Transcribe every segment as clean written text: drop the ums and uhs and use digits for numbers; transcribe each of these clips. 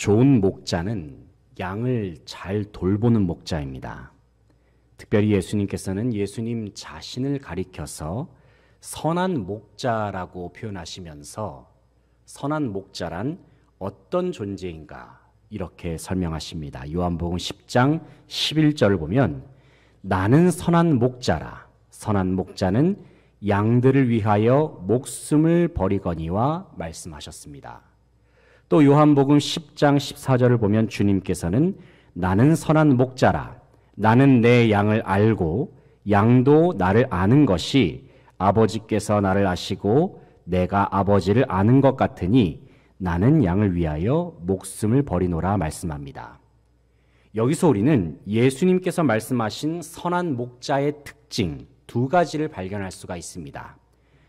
좋은 목자는 양을 잘 돌보는 목자입니다. 특별히 예수님께서는 예수님 자신을 가리켜서 선한 목자라고 표현하시면서 선한 목자란 어떤 존재인가 이렇게 설명하십니다. 요한복음 10장 11절을 보면 나는 선한 목자라. 선한 목자는 양들을 위하여 목숨을 버리거니와 말씀하셨습니다. 또 요한복음 10장 14절을 보면 주님께서는 나는 선한 목자라. 나는 내 양을 알고 양도 나를 아는 것이 아버지께서 나를 아시고 내가 아버지를 아는 것 같으니 나는 양을 위하여 목숨을 버리노라 말씀합니다. 여기서 우리는 예수님께서 말씀하신 선한 목자의 특징 두 가지를 발견할 수가 있습니다.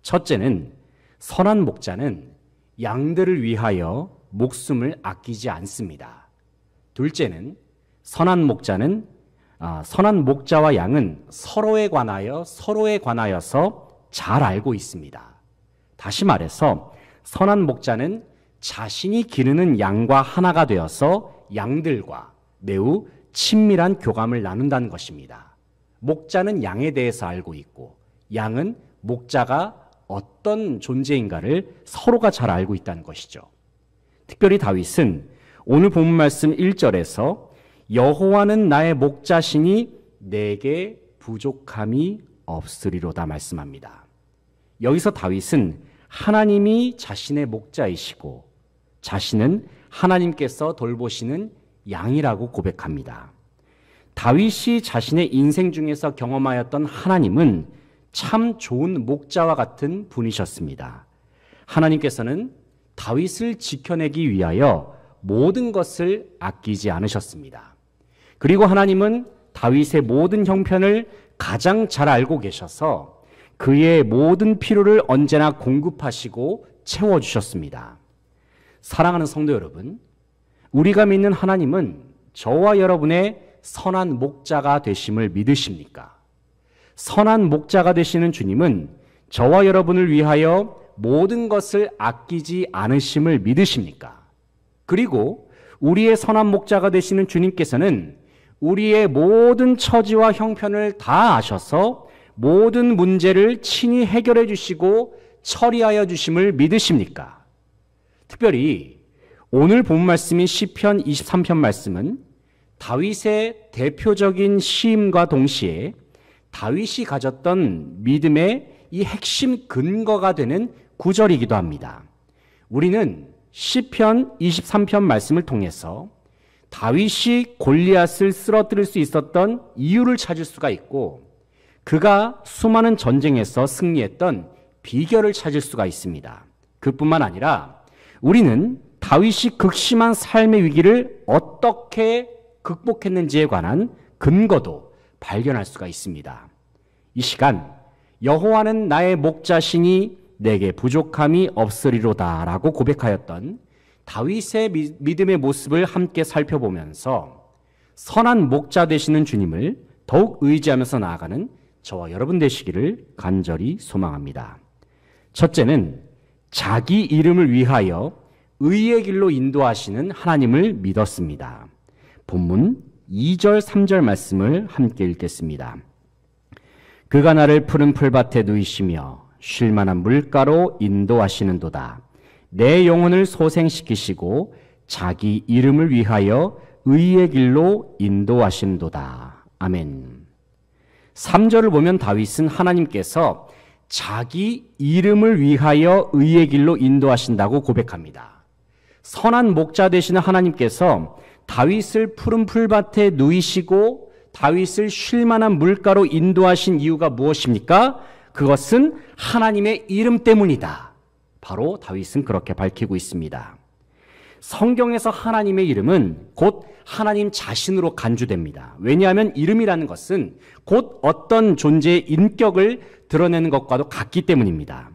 첫째는 선한 목자는 양들을 위하여 목숨을 아끼지 않습니다. 둘째는 선한 목자와 양은 서로에 관하여서 잘 알고 있습니다. 다시 말해서 선한 목자는 자신이 기르는 양과 하나가 되어서 양들과 매우 친밀한 교감을 나눈다는 것입니다. 목자는 양에 대해서 알고 있고 양은 목자가 어떤 존재인가를 서로가 잘 알고 있다는 것이죠. 특별히 다윗은 오늘 본문 말씀 1절에서 여호와는 나의 목자시니 내게 부족함이 없으리로다 말씀합니다. 여기서 다윗은 하나님이 자신의 목자이시고 자신은 하나님께서 돌보시는 양이라고 고백합니다. 다윗이 자신의 인생 중에서 경험하였던 하나님은 참 좋은 목자와 같은 분이셨습니다. 하나님께서는 다윗을 지켜내기 위하여 모든 것을 아끼지 않으셨습니다. 그리고 하나님은 다윗의 모든 형편을 가장 잘 알고 계셔서 그의 모든 필요를 언제나 공급하시고 채워주셨습니다. 사랑하는 성도 여러분, 우리가 믿는 하나님은 저와 여러분의 선한 목자가 되심을 믿으십니까? 선한 목자가 되시는 주님은 저와 여러분을 위하여 모든 것을 아끼지 않으심을 믿으십니까? 그리고 우리의 선한 목자가 되시는 주님께서는 우리의 모든 처지와 형편을 다 아셔서 모든 문제를 친히 해결해 주시고 처리하여 주심을 믿으십니까? 특별히 오늘 본 말씀인 시편 23편 말씀은 다윗의 대표적인 시임과 동시에 다윗이 가졌던 믿음의 이 핵심 근거가 되는 구절이기도 합니다. 우리는 시편 23편 말씀을 통해서 다윗이 골리앗을 쓰러뜨릴 수 있었던 이유를 찾을 수가 있고 그가 수많은 전쟁에서 승리했던 비결을 찾을 수가 있습니다. 그뿐만 아니라 우리는 다윗이 극심한 삶의 위기를 어떻게 극복했는지에 관한 근거도 발견할 수가 있습니다. 이 시간 여호와는 나의 목자시니 내게 부족함이 없으리로다 라고 고백하였던 다윗의 믿음의 모습을 함께 살펴보면서 선한 목자 되시는 주님을 더욱 의지하면서 나아가는 저와 여러분 되시기를 간절히 소망합니다. 첫째는 자기 이름을 위하여 의의 길로 인도하시는 하나님을 믿었습니다. 본문 2절 3절 말씀을 함께 읽겠습니다. 그가 나를 푸른 풀밭에 누이시며 쉴 만한 물가로 인도하시는도다. 내 영혼을 소생시키시고 자기 이름을 위하여 의의 길로 인도하시는도다. 아멘. 3절을 보면 다윗은 하나님께서 자기 이름을 위하여 의의 길로 인도하신다고 고백합니다. 선한 목자 되시는 하나님께서 다윗을 푸른 풀밭에 누이시고 다윗을 쉴 만한 물가로 인도하신 이유가 무엇입니까? 그것은 하나님의 이름 때문이다. 바로 다윗은 그렇게 밝히고 있습니다. 성경에서 하나님의 이름은 곧 하나님 자신으로 간주됩니다. 왜냐하면 이름이라는 것은 곧 어떤 존재의 인격을 드러내는 것과도 같기 때문입니다.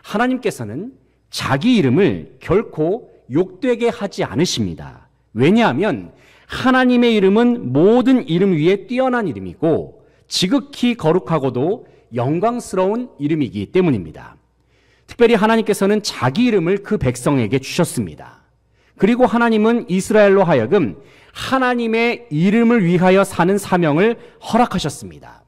하나님께서는 자기 이름을 결코 욕되게 하지 않으십니다. 왜냐하면 하나님의 이름은 모든 이름 위에 뛰어난 이름이고 지극히 거룩하고도 영광스러운 이름이기 때문입니다. 특별히 하나님께서는 자기 이름을 그 백성에게 주셨습니다. 그리고 하나님은 이스라엘로 하여금 하나님의 이름을 위하여 사는 사명을 허락하셨습니다.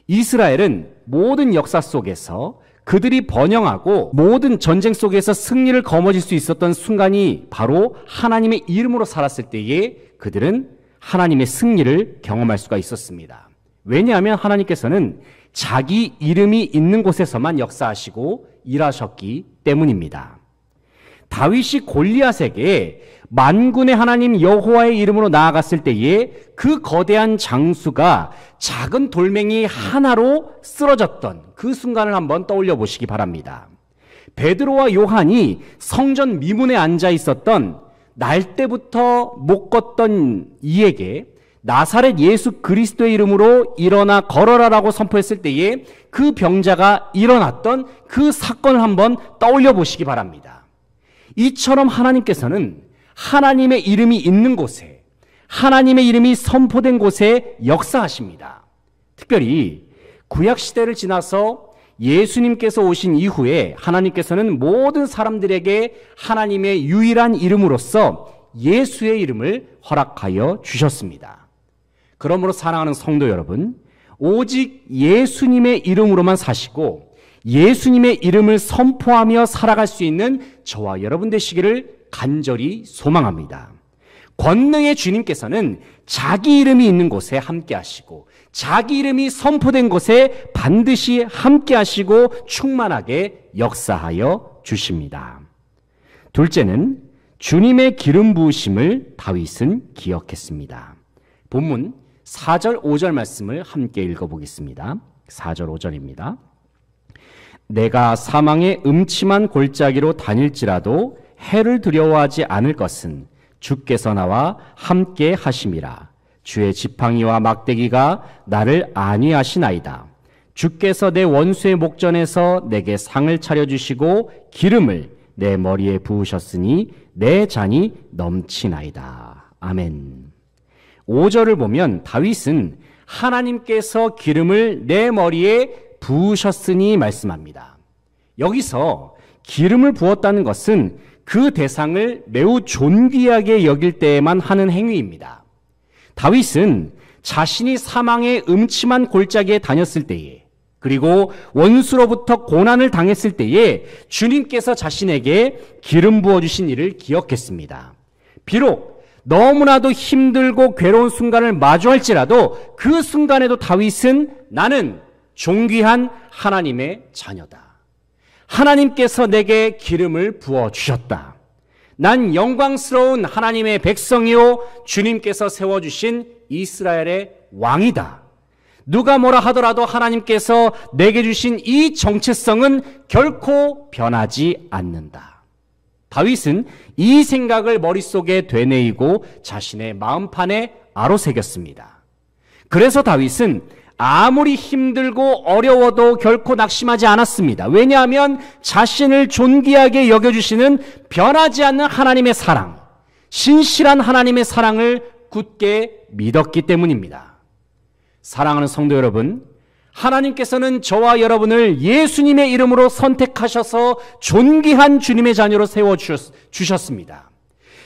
이스라엘은 모든 역사 속에서 그들이 번영하고 모든 전쟁 속에서 승리를 거머쥘 수 있었던 순간이 바로 하나님의 이름으로 살았을 때에 그들은 하나님의 승리를 경험할 수가 있었습니다. 왜냐하면 하나님께서는 자기 이름이 있는 곳에서만 역사하시고 일하셨기 때문입니다. 다윗이 골리앗에게 만군의 하나님 여호와의 이름으로 나아갔을 때에 그 거대한 장수가 작은 돌멩이 하나로 쓰러졌던 그 순간을 한번 떠올려 보시기 바랍니다. 베드로와 요한이 성전 미문에 앉아 있었던 날 때부터 못 걷던 이에게 나사렛 예수 그리스도의 이름으로 일어나 걸어라라고 선포했을 때에 그 병자가 일어났던 그 사건을 한번 떠올려 보시기 바랍니다. 이처럼 하나님께서는 하나님의 이름이 있는 곳에, 하나님의 이름이 선포된 곳에 역사하십니다. 특별히 구약시대를 지나서 예수님께서 오신 이후에 하나님께서는 모든 사람들에게 하나님의 유일한 이름으로서 예수의 이름을 허락하여 주셨습니다. 그러므로 사랑하는 성도 여러분, 오직 예수님의 이름으로만 사시고 예수님의 이름을 선포하며 살아갈 수 있는 저와 여러분 되시기를 간절히 소망합니다. 권능의 주님께서는 자기 이름이 있는 곳에 함께 하시고 자기 이름이 선포된 곳에 반드시 함께 하시고 충만하게 역사하여 주십니다. 둘째는 주님의 기름 부으심을 다윗은 기억했습니다. 본문 4절 5절 말씀을 함께 읽어보겠습니다. 4절 5절입니다. 내가 사망의 음침한 골짜기로 다닐지라도 해를 두려워하지 않을 것은 주께서 나와 함께 하심이라. 주의 지팡이와 막대기가 나를 안위하시나이다. 주께서 내 원수의 목전에서 내게 상을 차려주시고 기름을 내 머리에 부으셨으니 내 잔이 넘치나이다. 아멘. 5절을 보면 다윗은 하나님께서 기름을 내 머리에 부으셨으니 말씀합니다. 여기서 기름을 부었다는 것은 그 대상을 매우 존귀하게 여길 때에만 하는 행위입니다. 다윗은 자신이 사망의 음침한 골짜기에 다녔을 때에, 그리고 원수로부터 고난을 당했을 때에 주님께서 자신에게 기름 부어주신 일을 기억했습니다. 비록 너무나도 힘들고 괴로운 순간을 마주할지라도 그 순간에도 다윗은 나는 존귀한 하나님의 자녀다. 하나님께서 내게 기름을 부어주셨다. 난 영광스러운 하나님의 백성이요 주님께서 세워주신 이스라엘의 왕이다. 누가 뭐라 하더라도 하나님께서 내게 주신 이 정체성은 결코 변하지 않는다. 다윗은 이 생각을 머릿속에 되뇌이고 자신의 마음판에 아로새겼습니다. 그래서 다윗은 아무리 힘들고 어려워도 결코 낙심하지 않았습니다. 왜냐하면 자신을 존귀하게 여겨주시는 변하지 않는 하나님의 사랑, 신실한 하나님의 사랑을 굳게 믿었기 때문입니다. 사랑하는 성도 여러분, 하나님께서는 저와 여러분을 예수님의 이름으로 선택하셔서 존귀한 주님의 자녀로 세워주셨습니다.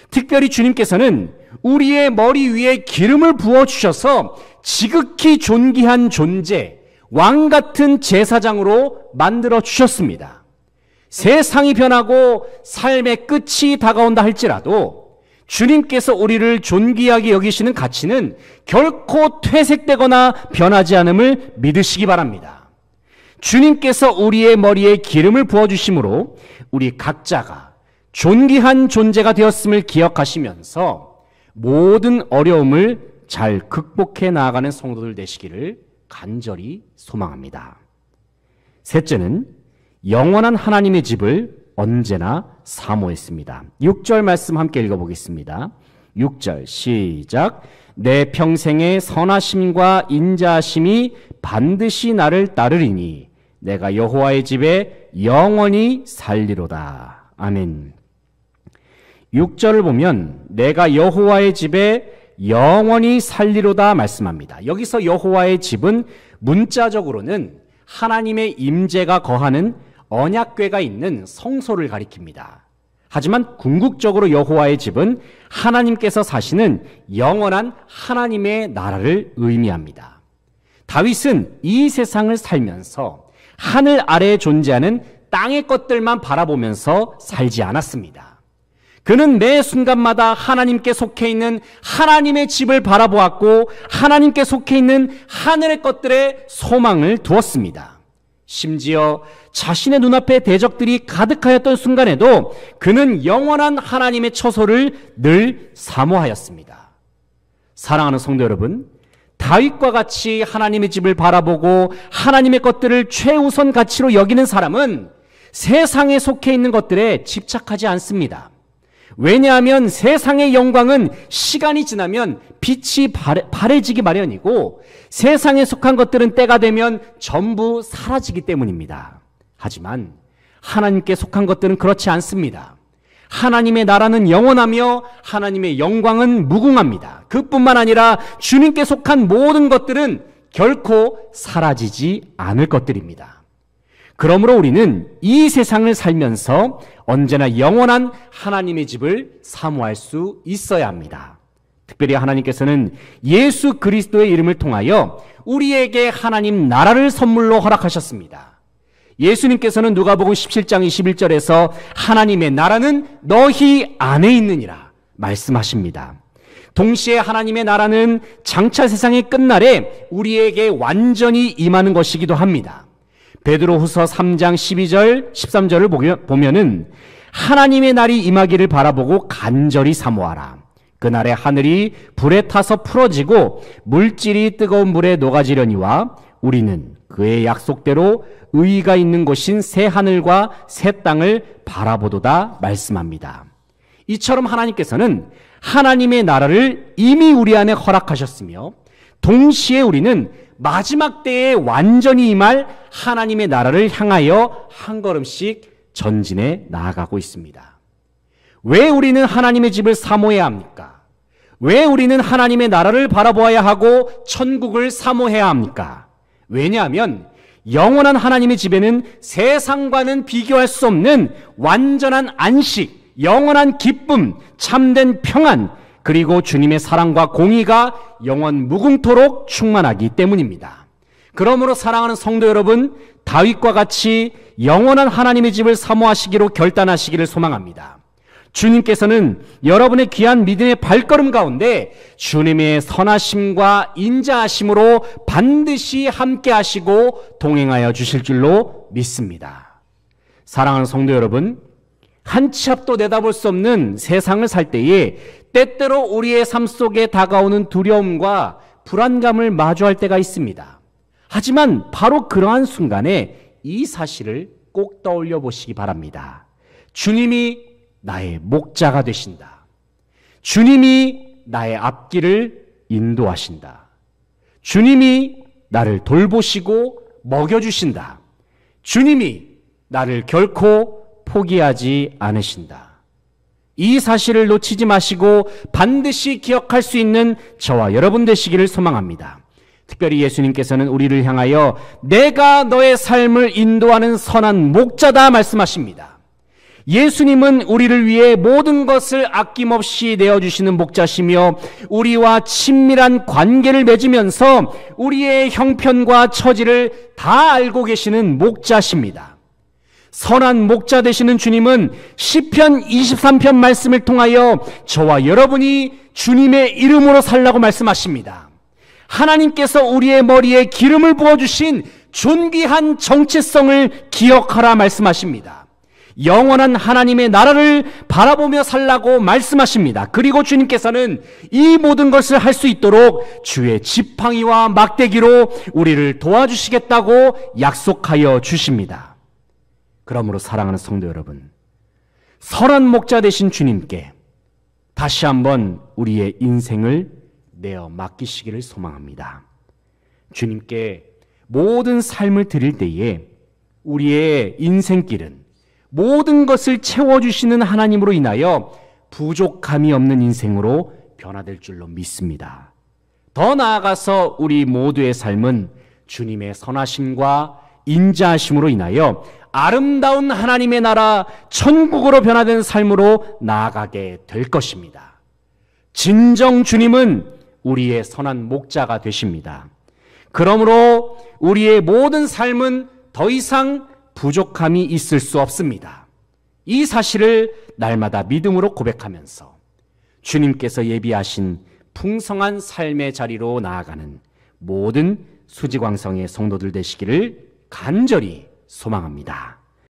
특별히 주님께서는 우리의 머리 위에 기름을 부어주셔서 지극히 존귀한 존재, 왕 같은 제사장으로 만들어 주셨습니다. 세상이 변하고 삶의 끝이 다가온다 할지라도 주님께서 우리를 존귀하게 여기시는 가치는 결코 퇴색되거나 변하지 않음을 믿으시기 바랍니다. 주님께서 우리의 머리에 기름을 부어주심으로 우리 각자가 존귀한 존재가 되었음을 기억하시면서 모든 어려움을 잘 극복해 나아가는 성도들 되시기를 간절히 소망합니다. 셋째는 영원한 하나님의 집을 언제나 사모했습니다. 6절 말씀 함께 읽어보겠습니다. 6절 시작. 내 평생의 선하심과 인자하심이 반드시 나를 따르리니 내가 여호와의 집에 영원히 살리로다. 아멘. 6절을 보면 내가 여호와의 집에 영원히 살리로다 말씀합니다. 여기서 여호와의 집은 문자적으로는 하나님의 임재가 거하는 언약궤가 있는 성소를 가리킵니다. 하지만 궁극적으로 여호와의 집은 하나님께서 사시는 영원한 하나님의 나라를 의미합니다. 다윗은 이 세상을 살면서 하늘 아래에 존재하는 땅의 것들만 바라보면서 살지 않았습니다. 그는 매 순간마다 하나님께 속해 있는 하나님의 집을 바라보았고 하나님께 속해 있는 하늘의 것들에 소망을 두었습니다. 심지어 자신의 눈앞에 대적들이 가득하였던 순간에도 그는 영원한 하나님의 처소를 늘 사모하였습니다. 사랑하는 성도 여러분, 다윗과 같이 하나님의 집을 바라보고 하나님의 것들을 최우선 가치로 여기는 사람은 세상에 속해 있는 것들에 집착하지 않습니다. 왜냐하면 세상의 영광은 시간이 지나면 빛이 바래지기 마련이고 세상에 속한 것들은 때가 되면 전부 사라지기 때문입니다. 하지만 하나님께 속한 것들은 그렇지 않습니다. 하나님의 나라는 영원하며 하나님의 영광은 무궁합니다. 그뿐만 아니라 주님께 속한 모든 것들은 결코 사라지지 않을 것들입니다. 그러므로 우리는 이 세상을 살면서 언제나 영원한 하나님의 집을 사모할 수 있어야 합니다. 특별히 하나님께서는 예수 그리스도의 이름을 통하여 우리에게 하나님 나라를 선물로 허락하셨습니다. 예수님께서는 누가복음 17장 21절에서 하나님의 나라는 너희 안에 있느니라 말씀하십니다. 동시에 하나님의 나라는 장차 세상의 끝날에 우리에게 완전히 임하는 것이기도 합니다. 베드로후서 3장 12절 13절을 보면은 하나님의 날이 임하기를 바라보고 간절히 사모하라. 그날에 하늘이 불에 타서 풀어지고 물질이 뜨거운 물에 녹아지려니와 우리는 그의 약속대로 의의가 있는 곳인 새 하늘과 새 땅을 바라보도다 말씀합니다. 이처럼 하나님께서는 하나님의 나라를 이미 우리 안에 허락하셨으며 동시에 우리는 마지막 때에 완전히 임할 하나님의 나라를 향하여 한 걸음씩 전진해 나아가고 있습니다. 왜 우리는 하나님의 집을 사모해야 합니까? 왜 우리는 하나님의 나라를 바라보아야 하고 천국을 사모해야 합니까? 왜냐하면 영원한 하나님의 집에는 세상과는 비교할 수 없는 완전한 안식, 영원한 기쁨, 참된 평안, 그리고 주님의 사랑과 공의가 영원 무궁토록 충만하기 때문입니다. 그러므로 사랑하는 성도 여러분, 다윗과 같이 영원한 하나님의 집을 사모하시기로 결단하시기를 소망합니다. 주님께서는 여러분의 귀한 믿음의 발걸음 가운데 주님의 선하심과 인자하심으로 반드시 함께 하시고 동행하여 주실 줄로 믿습니다. 사랑하는 성도 여러분, 한 치 앞도 내다볼 수 없는 세상을 살 때에 때때로 우리의 삶 속에 다가오는 두려움과 불안감을 마주할 때가 있습니다. 하지만 바로 그러한 순간에 이 사실을 꼭 떠올려 보시기 바랍니다. 주님이 나의 목자가 되신다. 주님이 나의 앞길을 인도하신다. 주님이 나를 돌보시고 먹여주신다. 주님이 나를 결코 포기하지 않으신다. 이 사실을 놓치지 마시고 반드시 기억할 수 있는 저와 여러분 되시기를 소망합니다. 특별히 예수님께서는 우리를 향하여 내가 너의 삶을 인도하는 선한 목자다 말씀하십니다. 예수님은 우리를 위해 모든 것을 아낌없이 내어주시는 목자시며 우리와 친밀한 관계를 맺으면서 우리의 형편과 처지를 다 알고 계시는 목자십니다. 선한 목자 되시는 주님은 시편 23편 말씀을 통하여 저와 여러분이 주님의 이름으로 살라고 말씀하십니다. 하나님께서 우리의 머리에 기름을 부어주신 존귀한 정체성을 기억하라 말씀하십니다. 영원한 하나님의 나라를 바라보며 살라고 말씀하십니다. 그리고 주님께서는 이 모든 것을 할 수 있도록 주의 지팡이와 막대기로 우리를 도와주시겠다고 약속하여 주십니다. 그러므로 사랑하는 성도 여러분, 선한 목자 되신 주님께 다시 한번 우리의 인생을 내어 맡기시기를 소망합니다. 주님께 모든 삶을 드릴 때에 우리의 인생길은 모든 것을 채워주시는 하나님으로 인하여 부족함이 없는 인생으로 변화될 줄로 믿습니다. 더 나아가서 우리 모두의 삶은 주님의 선하심과 인자하심으로 인하여 아름다운 하나님의 나라 천국으로 변화된 삶으로 나아가게 될 것입니다. 진정 주님은 우리의 선한 목자가 되십니다. 그러므로 우리의 모든 삶은 더 이상 부족함이 있을 수 없습니다. 이 사실을 날마다 믿음으로 고백하면서 주님께서 예비하신 풍성한 삶의 자리로 나아가는 모든 수지광성의 성도들 되시기를 간절히 소망합니다.